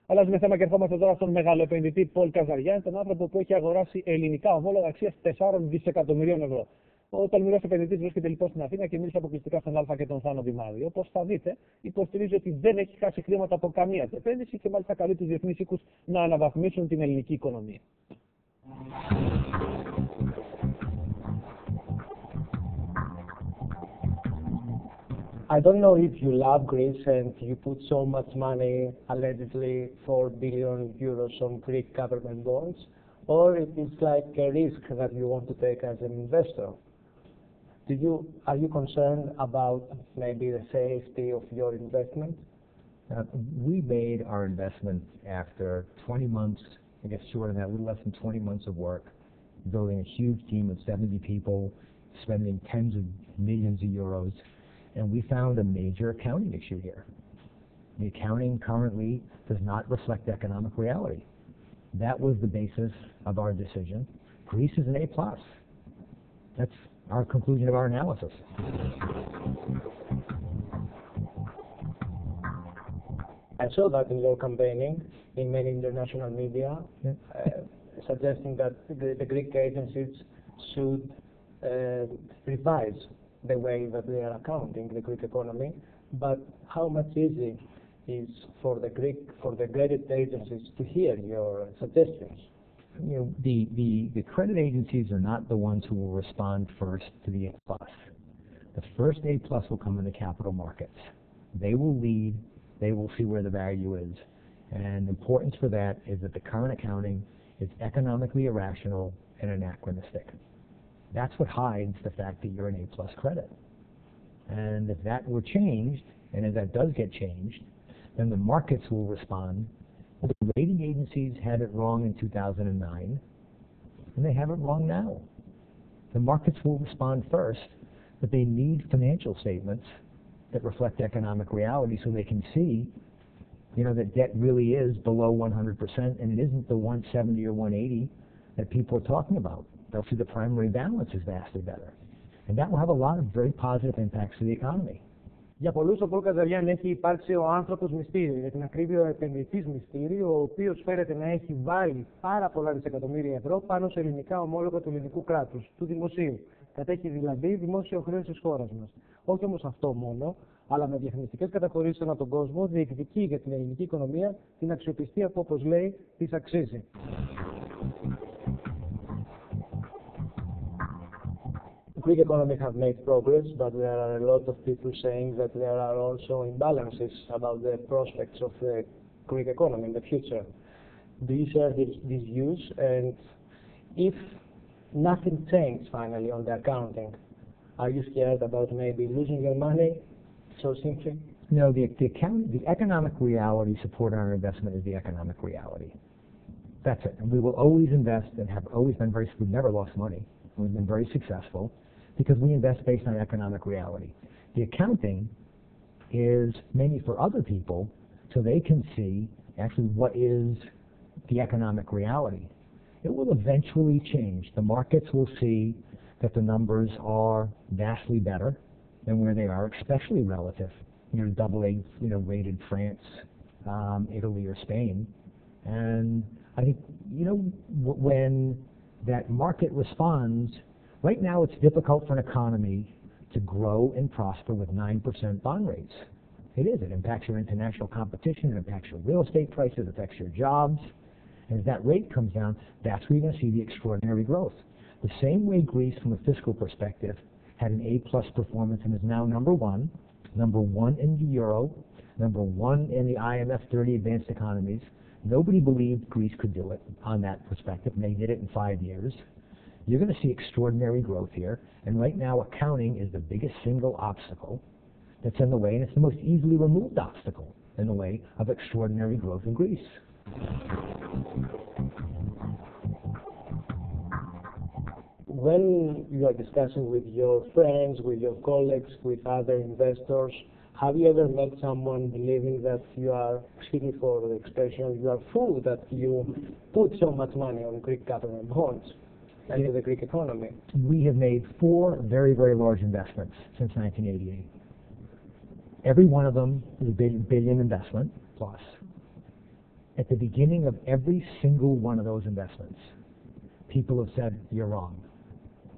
Αλλάζουμε θέμα και ερχόμαστε τώρα στον μεγαλοεπενδυτή Πολ Καζαριάν, τον άνθρωπο που έχει αγοράσει ελληνικά ομόλογα αξίας 4 δισεκατομμυρίων ευρώ. Ο τολμηρός επενδυτής βρίσκεται λοιπόν στην Αθήνα και μίλησε αποκλειστικά στον Α και τον Θάνο Δημάδη. Όπως θα δείτε, υποστηρίζει ότι δεν έχει χάσει χρήματα από καμία επένδυση και μάλιστα καλεί τους διεθνείς οίκους να αναβαθμίσουν την ελληνική οικονομία. I don't know if you love Greece and you put so much money, allegedly 4 billion euros on Greek government bonds, or if it's like a risk that you want to take as an investor. Are you concerned about maybe the safety of your investment? We made our investment after 20 months, I guess short of that, a little less than 20 months of work, building a huge team of 70 people, spending tens of millions of euros. And we found a major accounting issue here. The accounting currently does not reflect economic reality. That was the basis of our decision. Greece is an A+. That's our conclusion of our analysis. I saw that in your campaigning in many international media, suggesting that the Greek agencies should revise the way that they are accounting the Greek economy, but how much easy is for the credit agencies to hear your suggestions? You know, the credit agencies are not the ones who will respond first to the A+. The first A+ will come in the capital markets. They will lead, they will see where the value is, and the importance for that is that the current accounting is economically irrational and anachronistic. That's what hides the fact that you're an A+ credit. And if that were changed, and if that does get changed, then the markets will respond. The rating agencies had it wrong in 2009, and they have it wrong now. The markets will respond first, but they need financial statements that reflect economic reality so they can see, you know, that debt really is below 100%, and it isn't the 170 or 180 that people are talking about. They'll see the primary balance is vastly better. And that will have a lot of very positive impacts to the economy. Για πολλούς ο Πολ Καζαριάν έχει υπάρξει ο άνθρωπος μυστήριο, για την ακρίβεια ο επενδυτής μυστήριο, ο οποίος φέρεται να έχει βάλει πάρα πολλά δισεκατομμύρια ευρώ πάνω σε ελληνικά ομόλογα του ελληνικού κράτους, του δημοσίου. Κατέχει δηλαδή δημόσιο χρέος της χώρας μας. Όχι όμως αυτό μόνο, αλλά με διαφημιστικές καταχωρήσεις ανά τον κόσμο διεκδικεί για την ελληνική οικονομία την αξιοπιστία που, όπως λέει, της αξίζει. The Greek economy have made progress, but there are a lot of people saying that there are also imbalances about the prospects of the Greek economy in the future. Do you share these views? And if nothing changed finally on the accounting, are you scared about maybe losing your money so simply? No, the economic reality supporting our investment is the economic reality. That's it. And we will always invest and have always been we've never lost money. We've been very successful because we invest based on economic reality. The accounting is mainly for other people so they can see actually what is the economic reality. It will eventually change. The markets will see that the numbers are vastly better than where they are, especially relative. You know, AA, rated France, Italy, or Spain. And I think, when that market responds, right now it's difficult for an economy to grow and prosper with 9% bond rates. It is. It impacts your international competition, it impacts your real estate prices, it affects your jobs. And as that rate comes down, that's where you're going to see the extraordinary growth. The same way Greece, from a fiscal perspective, had an A+ performance and is now number one in the Euro, number one in the IMF 30 advanced economies. Nobody believed Greece could do it on that perspective, and they did it in 5 years. You're going to see extraordinary growth here, and right now accounting is the biggest single obstacle that's in the way, and it's the most easily removed obstacle in the way of extraordinary growth in Greece. When you are discussing with your friends, with your colleagues, with other investors, have you ever met someone believing that you are, excuse me for the expression, you are fool that you put so much money on Greek government bonds into the Greek economy? We have made 4 very, very large investments since 1988. Every one of them is a billion investment plus. At the beginning of every single one of those investments, people have said, you're wrong.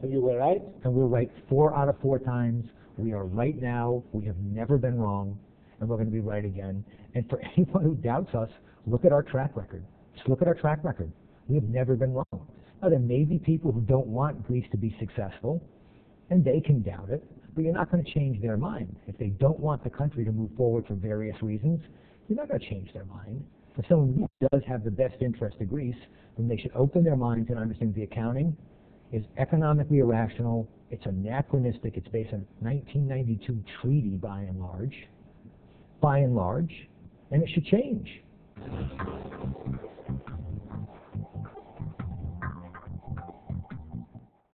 So you were right? And we're right 4 out of 4 times. We are right now. We have never been wrong. And we're going to be right again. And for anyone who doubts us, look at our track record. Just look at our track record. We have never been wrong. Now, there may be people who don't want Greece to be successful, and they can doubt it, but you're not going to change their mind. If they don't want the country to move forward for various reasons, you're not going to change their mind. If someone really does have the best interest of Greece, then they should open their minds and understand the accounting is economically irrational. It's anachronistic. It's based on 1992 treaty by and large, and it should change.